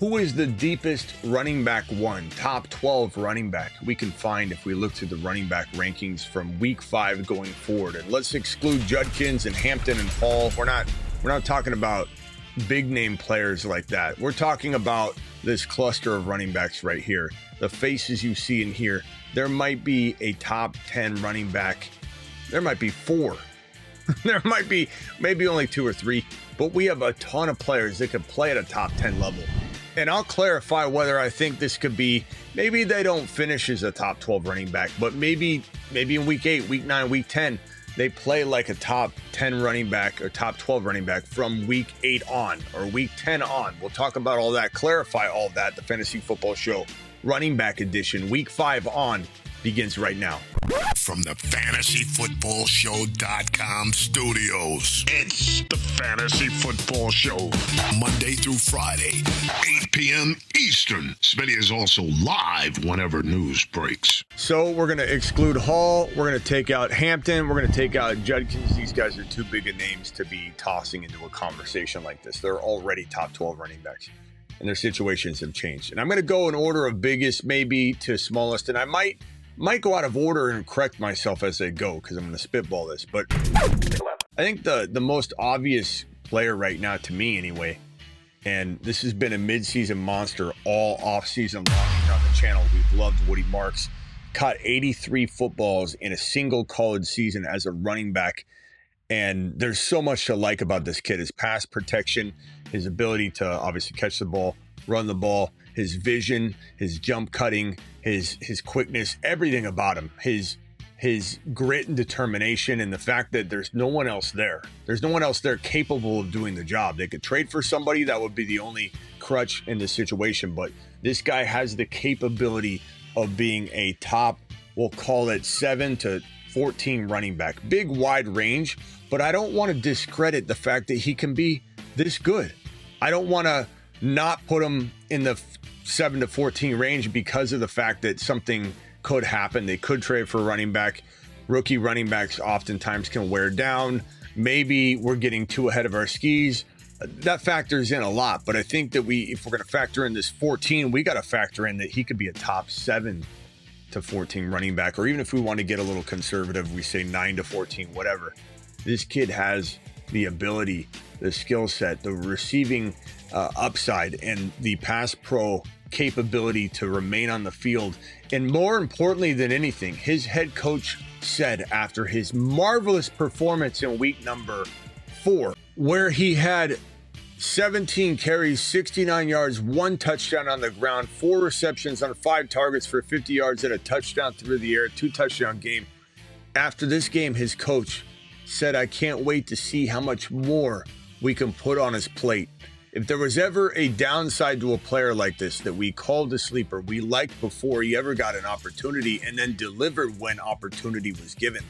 Who is the deepest running back one, top 12 running back we can find if we look through the running back rankings from week 5 going forward? And let's exclude Judkins and Hampton and Hall. We're not talking about big name players like that. We're talking about this cluster of running backs right here. The faces you see in here. There might be a top 10 running back. There might be 4. There might be maybe only 2 or 3, but we have a ton of players that could play at a top 10 level. And I'll clarify whether I think this could be, maybe they don't finish as a top 12 running back, but maybe in week 8, week 9, week 10, they play like a top 10 running back or top 12 running back from week 8 on or week 10 on. We'll talk about all that, clarify all that. The Fantasy Football Show running back edition, week 5 on, begins right now. From the FantasyFootballShow.com studios, it's the Fantasy Football Show. Monday through Friday, 8 p.m. Eastern. Smitty is also live whenever news breaks. So we're going to exclude Hall. We're going to take out Hampton. We're going to take out Judkins. These guys are too big of names to be tossing into a conversation like this. They're already top 12 running backs, and their situations have changed. And I'm going to go in order of biggest maybe to smallest, and I might go out of order and correct myself as I go because I'm going to spitball this. But I think the most obvious player right now to me anyway, and this has been a midseason monster all offseason long here on the channel. We've loved Woody Marks. Caught 83 footballs in a single college season as a running back. And there's so much to like about this kid. His pass protection, his ability to obviously catch the ball, run the ball, his vision, his jump cutting, his quickness, everything about him, his grit and determination, and the fact that there's no one else there. There's no one else there capable of doing the job. They could trade for somebody. That would be the only crutch in this situation. But this guy has the capability of being a top, we'll call it 7 to 14 running back. Big, wide range, but I don't want to discredit the fact that he can be this good. I don't want to not put him in the 7 to 14 range because of the fact that something could happen. They could trade for a running back. Rookie running backs oftentimes can wear down. Maybe we're getting too ahead of our skis. That factors in a lot, but I think that if we're going to factor in this 14, we got to factor in that he could be a top 7 to 14 running back, or even if we want to get a little conservative, we say 9 to 14, whatever. This kid has the ability, the skill set, the receiving upside, and the pass pro capability to remain on the field. And more importantly than anything, his head coach said after his marvelous performance in week number 4, where he had 17 carries, 69 yards, 1 touchdown on the ground, 4 receptions on 5 targets for 50 yards and a touchdown through the air, 2 touchdown game. After this game, his coach said, "I can't wait to see how much more we can put on his plate." If there was ever a downside to a player like this that we called a sleeper, we liked before he ever got an opportunity and then delivered when opportunity was given.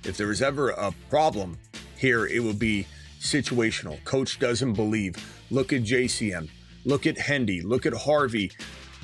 If there was ever a problem here, it would be situational. Coach doesn't believe. Look at JCM. Look at Hendy. Look at Harvey.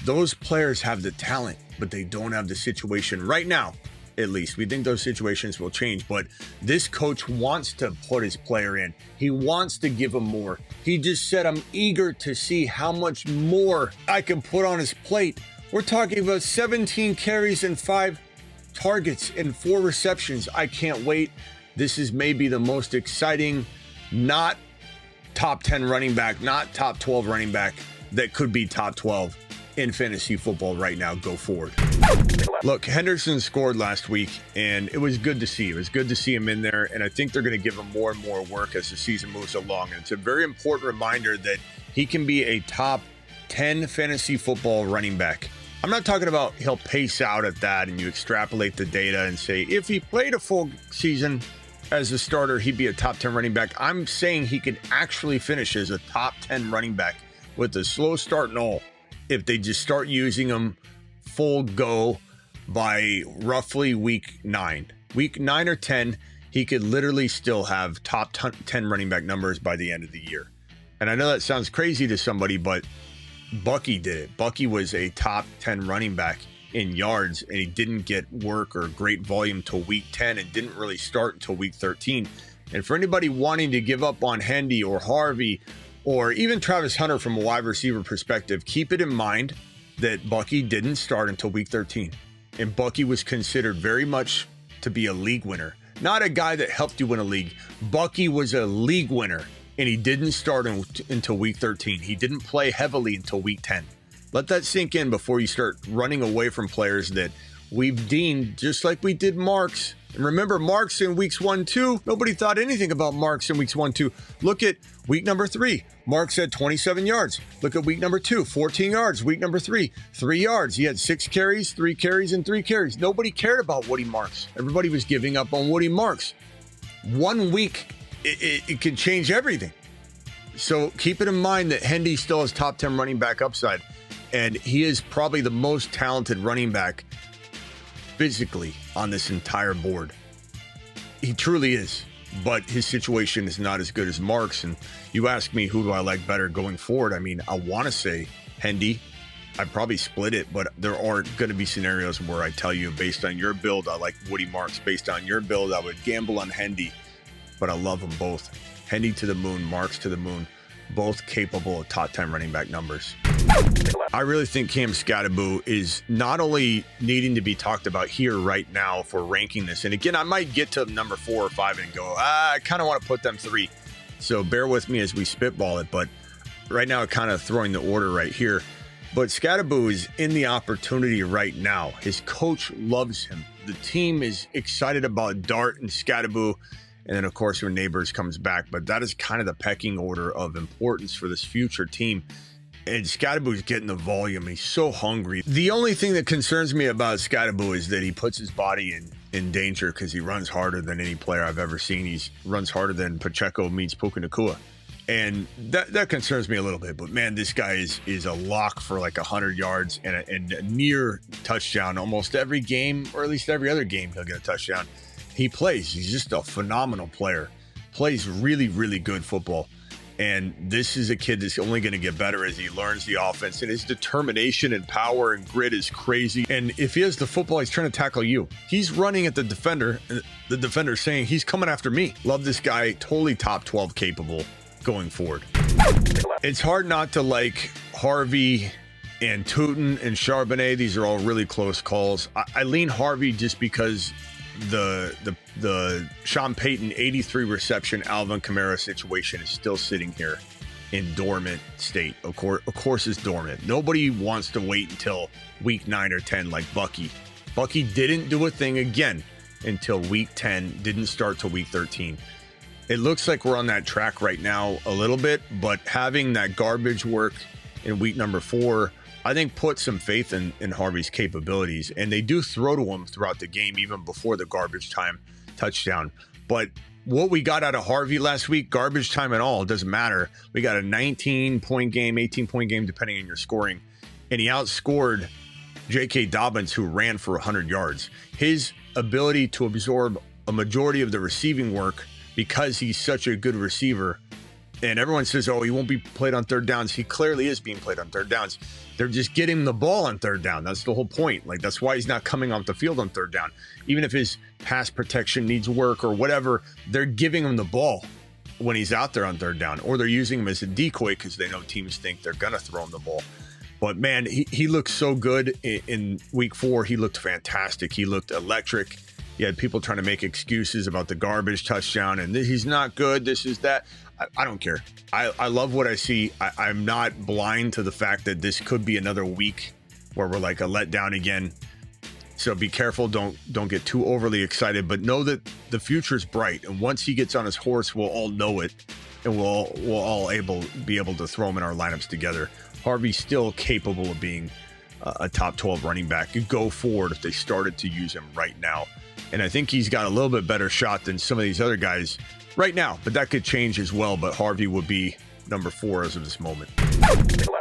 Those players have the talent, but they don't have the situation right now. At least we think those situations will change, but this coach wants to put his player in. He wants to give him more. He just said, "I'm eager to see how much more I can put on his plate." We're talking about 17 carries and 5 targets and 4 receptions. I can't wait. This is maybe the most exciting, not top 10 running back, not top 12 running back that could be top 12 in fantasy football right now. Go forward. Look, Henderson scored last week, and it was good to see. It was good to see him in there, and I think they're going to give him more and more work as the season moves along. And it's a very important reminder that he can be a top 10 fantasy football running back. I'm not talking about he'll pace out at that and you extrapolate the data and say, if he played a full season as a starter, he'd be a top 10 running back. I'm saying he could actually finish as a top 10 running back with a slow start and all, if they just start using him full go by roughly week 9. Week 9 or 10, he could literally still have top 10 running back numbers by the end of the year. And I know that sounds crazy to somebody, but Bucky did it. Bucky was a top 10 running back in yards, and he didn't get work or great volume till week 10 and didn't really start until week 13. And for anybody wanting to give up on Hendy or Harvey or even Travis Hunter from a wide receiver perspective, keep it in mind that Bucky didn't start until week 13. And Bucky was considered very much to be a league winner, not a guy that helped you win a league. Bucky was a league winner, and he didn't start until week 13. He didn't play heavily until week 10. Let that sink in before you start running away from players that we've deemed, just like we did Marks. And remember, Marks in weeks 1, 2, nobody thought anything about Marks in weeks 1, 2. Look at week number 3. Marks had 27 yards. Look at week number 2, 14 yards. Week number 3, 3 yards. He had 6 carries, 3 carries, and 3 carries. Nobody cared about Woody Marks. Everybody was giving up on Woody Marks. 1 week, it can change everything. So keep it in mind that Hendy still has top 10 running back upside, and he is probably the most talented running back physically on this entire board. He truly is, but his situation is not as good as Marks. And you ask me, who do I like better going forward? I mean, I want to say Hendy. I'd probably split it, but there are going to be scenarios where I tell you, based on your build, I like Woody Marks. Based on your build, I would gamble on Hendy, but I love them both. Hendy to the moon, Marks to the moon, both capable of top 10 running back numbers. I really think Cam Skattaboo is not only needing to be talked about here right now for ranking this. And again, I might get to number 4 or 5 and go, I kind of want to put them 3. So bear with me as we spitball it. But right now, kind of throwing the order right here. But Skattaboo is in the opportunity right now. His coach loves him. The team is excited about Dart and Skattaboo. And then, of course, when Neighbors comes back. But that is kind of the pecking order of importance for this future team. And Skattaboo's getting the volume. He's so hungry. The only thing that concerns me about Skattaboo is that he puts his body in danger because he runs harder than any player I've ever seen. He runs harder than Pacheco meets Puka Nacua. And that concerns me a little bit. But, man, this guy is a lock for like 100 yards and a near touchdown almost every game, or at least every other game he'll get a touchdown. He plays. He's just a phenomenal player. Plays really, really good football. And this is a kid that's only going to get better as he learns the offense. And his determination and power and grit is crazy. And if he has the football, he's trying to tackle you. He's running at the defender. The defender's saying, he's coming after me. Love this guy. Totally top 12 capable going forward. It's hard not to like Harvey and Tootin and Charbonnet. These are all really close calls. I lean Harvey just because the Sean Payton 83 reception Alvin Kamara situation is still sitting here in dormant state. Of course it's dormant. Nobody wants to wait until week 9 or 10 like Bucky. Bucky didn't do a thing again until week 10, didn't start till week 13. It looks like we're on that track right now a little bit, but having that garbage work in week number 4, I think put some faith in Harvey's capabilities, and they do throw to him throughout the game, even before the garbage time touchdown. But what we got out of Harvey last week, garbage time at all, doesn't matter. We got a 19-point game, 18-point game, depending on your scoring, and he outscored J.K. Dobbins, who ran for 100 yards. His ability to absorb a majority of the receiving work because he's such a good receiver. And everyone says, oh, he won't be played on third downs. He clearly is being played on third downs. They're just getting the ball on third down. That's the whole point. Like, that's why he's not coming off the field on third down. Even if his pass protection needs work or whatever, they're giving him the ball when he's out there on third down. Or they're using him as a decoy because they know teams think they're going to throw him the ball. But, man, he looked so good in week 4. He looked fantastic. He looked electric. You had people trying to make excuses about the garbage touchdown and he's not good. This is that. I don't care. I love what I see. I'm not blind to the fact that this could be another week where we're like a letdown again. So be careful. Don't get too overly excited, but know that the future is bright. And once he gets on his horse, we'll all know it, and we'll all be able to throw him in our lineups together. Harvey's still capable of being a top 12 running back. You go forward if they started to use him right now. And I think he's got a little bit better shot than some of these other guys right now, but that could change as well. But Harvey would be number 4 as of this moment.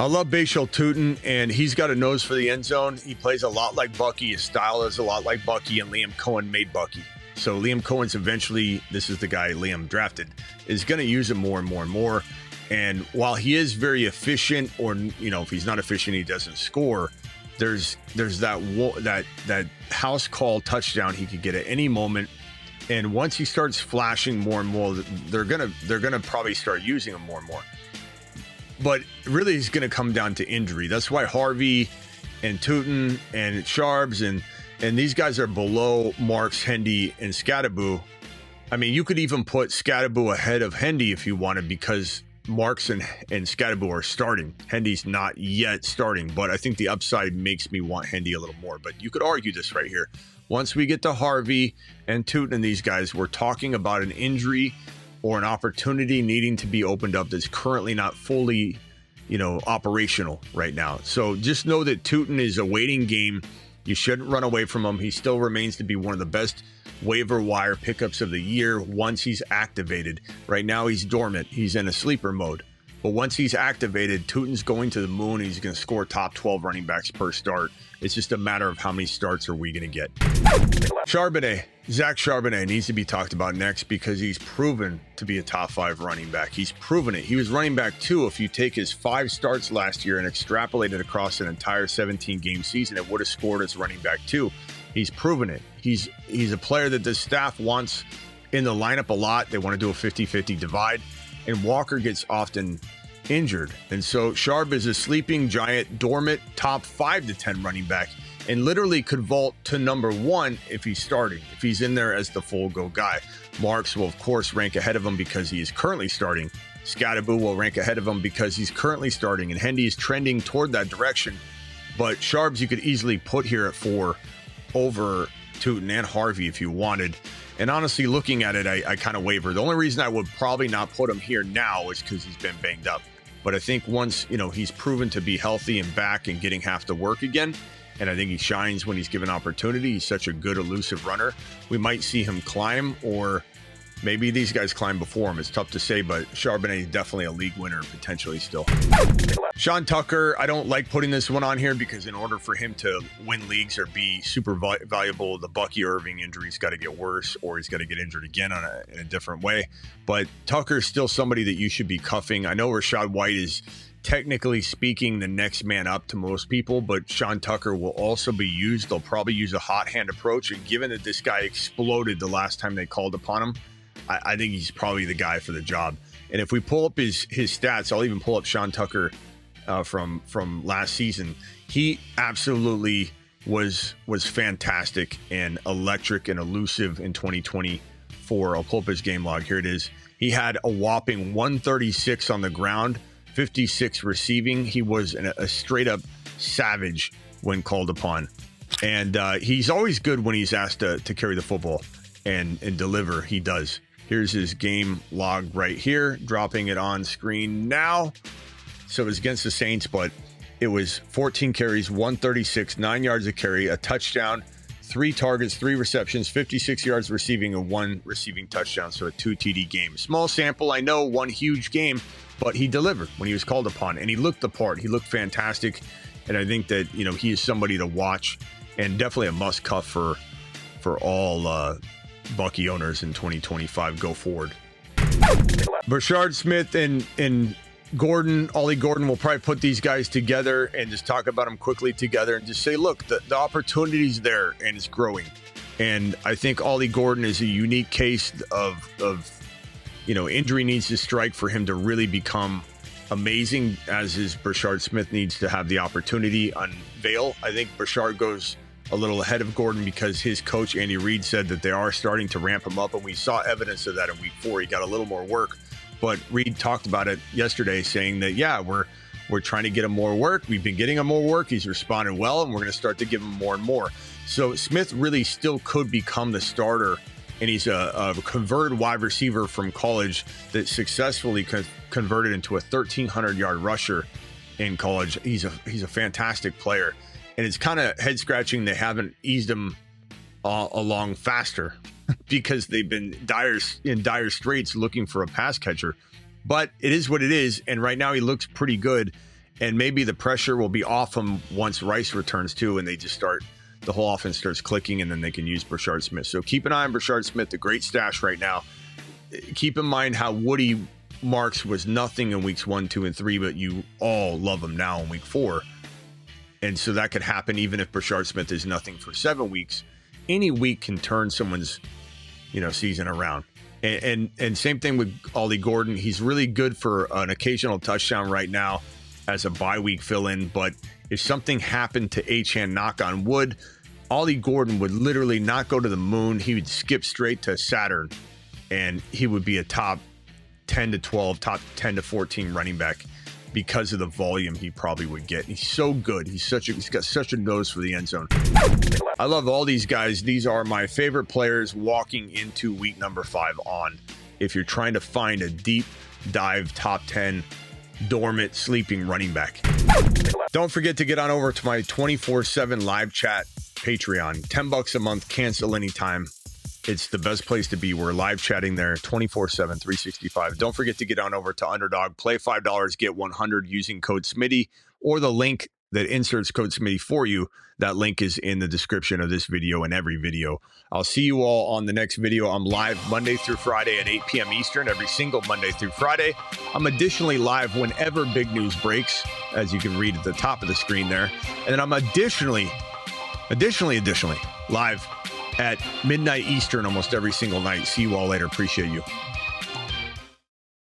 I love Bashal Tootin, and he's got a nose for the end zone. He plays a lot like Bucky. His style is a lot like Bucky, and Liam Cohen made Bucky. So Liam Cohen's eventually, this is the guy Liam drafted, is going to use him more and more and more. And while he is very efficient, or, you know, if he's not efficient, he doesn't score. There's that house call touchdown he could get at any moment. And once he starts flashing more and more, they're gonna probably start using him more and more. But really, it's going to come down to injury. That's why Harvey and Tootin and Sharbs and these guys are below Marks, Hendy, and Skattaboo. I mean, you could even put Skattaboo ahead of Hendy if you wanted, because Marks and Skattaboo are starting. Hendy's not yet starting, but I think the upside makes me want Hendy a little more. But you could argue this right here. Once we get to Harvey and Tootin and these guys, we're talking about an injury or an opportunity needing to be opened up that's currently not fully, operational right now. So just know that Tootin is a waiting game. You shouldn't run away from him. He still remains to be one of the best waiver wire pickups of the year once he's activated. Right now, he's dormant. He's in a sleeper mode. But once he's activated, Tootin's going to the moon. He's going to score top 12 running backs per start. It's just a matter of how many starts are we going to get. Zach Charbonnet needs to be talked about next because he's proven to be a top 5 running back. He's proven it. He was running back 2. If you take his 5 starts last year and extrapolate it across an entire 17-game season, it would have scored as running back 2. He's proven it. He's a player that the staff wants in the lineup a lot. They want to do a 50-50 divide, and Walker gets often injured. And so Sharp is a sleeping giant, dormant, top 5 to 10 running back, and literally could vault to number 1 if he's starting, if he's in there as the full go guy. Marks will, of course, rank ahead of him because he is currently starting. Skattaboo will rank ahead of him because he's currently starting, and Hendy is trending toward that direction. But Sharps you could easily put here at 4 over Tootin and Harvey if you wanted. And honestly, looking at it, I kind of waver. The only reason I would probably not put him here now is because he's been banged up. But I think once, he's proven to be healthy and back and getting half the work again, and I think he shines when he's given opportunity. He's such a good, elusive runner. We might see him climb, or maybe these guys climb before him. It's tough to say, but Charbonnet is definitely a league winner potentially still. Sean Tucker, I don't like putting this one on here because in order for him to win leagues or be super valuable, the Bucky Irving injury's got to get worse, or he's got to get injured again in a different way. But Tucker is still somebody that you should be cuffing. I know Rachaad White is technically speaking the next man up to most people, but Sean Tucker will also be used. They'll probably use a hot hand approach. And given that this guy exploded the last time they called upon him, I think he's probably the guy for the job. And if we pull up his stats, I'll even pull up Sean Tucker from last season. He absolutely was fantastic and electric and elusive in 2024. I'll pull up his game log. Here it is. He had a whopping 136 on the ground, 56 receiving. He was a straight up savage when called upon. And he's always good when he's asked to carry the football and deliver. He does. Here's his game log right here, dropping it on screen now. So it was against the Saints, but it was 14 carries, 136, 9 yards a carry, a touchdown, 3 targets, 3 receptions, 56 yards receiving, and 1 receiving touchdown. So a 2 TD game. Small sample, I know, 1 huge game, but he delivered when he was called upon, and he looked the part. He looked fantastic, and I think that he is somebody to watch, and definitely a must cuff for all Bucky owners in 2025 go forward. Brashard Smith and Gordon, Ollie Gordon, will probably put these guys together and just talk about them quickly together and just say, look, the opportunity's there and it's growing. And I think Ollie Gordon is a unique case of injury needs to strike for him to really become amazing, as is Brashard Smith needs to have the opportunity unveil. I think Brashard goes a little ahead of Gordon because his coach, Andy Reid, said that they are starting to ramp him up, and we saw evidence of that in week 4. He got a little more work, but Reid talked about it yesterday, saying that, yeah, we're trying to get him more work. We've been getting him more work. He's responded well, and we're going to start to give him more and more. So Smith really still could become the starter, and he's a converted wide receiver from college that successfully converted into a 1,300-yard rusher in college. He's a fantastic player. And it's kind of head-scratching they haven't eased him along faster because they've been in dire straits looking for a pass catcher. But it is what it is, and right now he looks pretty good. And maybe the pressure will be off him once Rice returns too, and the whole offense starts clicking, and then they can use Brashard Smith. So keep an eye on Brashard Smith, the great stash right now. Keep in mind how Woody Marks was nothing in weeks 1, 2, and 3, but you all love him now in week 4. And so that could happen even if Brashard Smith is nothing for 7 weeks. Any week can turn someone's, season around. And same thing with Ollie Gordon. He's really good for an occasional touchdown right now as a bye week fill-in. But if something happened to Achane, knock on wood, Ollie Gordon would literally not go to the moon. He would skip straight to Saturn, and he would be a top 10 to 12, top 10 to 14 running back because of the volume he probably would get. He's so good. He's got such a nose for the end zone. I love all these guys. These are my favorite players walking into week number 5 on. If you're trying to find a deep dive top 10 dormant sleeping running back. Don't forget to get on over to my 24/7 live chat Patreon. $10 a month, cancel anytime. It's the best place to be. We're live chatting there 24/7, 365. Don't forget to get on over to Underdog. Play $5, get 100 using code Smitty or the link that inserts code Smitty for you. That link is in the description of this video and every video. I'll see you all on the next video. I'm live Monday through Friday at 8 p.m. Eastern, every single Monday through Friday. I'm additionally live whenever big news breaks, as you can read at the top of the screen there. And then I'm additionally live at midnight Eastern almost every single night. See you all later. Appreciate you.